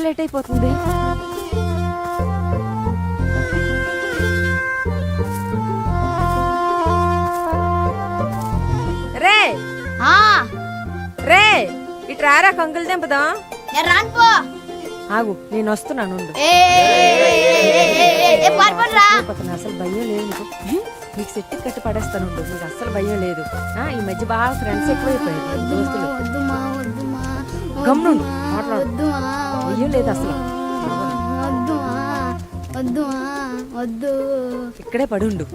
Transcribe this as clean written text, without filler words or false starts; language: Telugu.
లేట్ అయిపోతుంది. రే రే ఇటు రారా, కంకులు తెంపుదాం. ఆగు, నేను వస్తున్నాను. అసలు భయం లేదు నీకు సెట్టి కట్టి పడేస్తాను. నీకు అస్సలు భయం లేదు. ఈ మధ్య బాగా ఫ్రెండ్స్ ఎక్కువైపోయారు, దోస్తులు. గమ్నుండు, మాట్లాడు. భయం లేదు అసలు. ఇక్కడే పడుండు.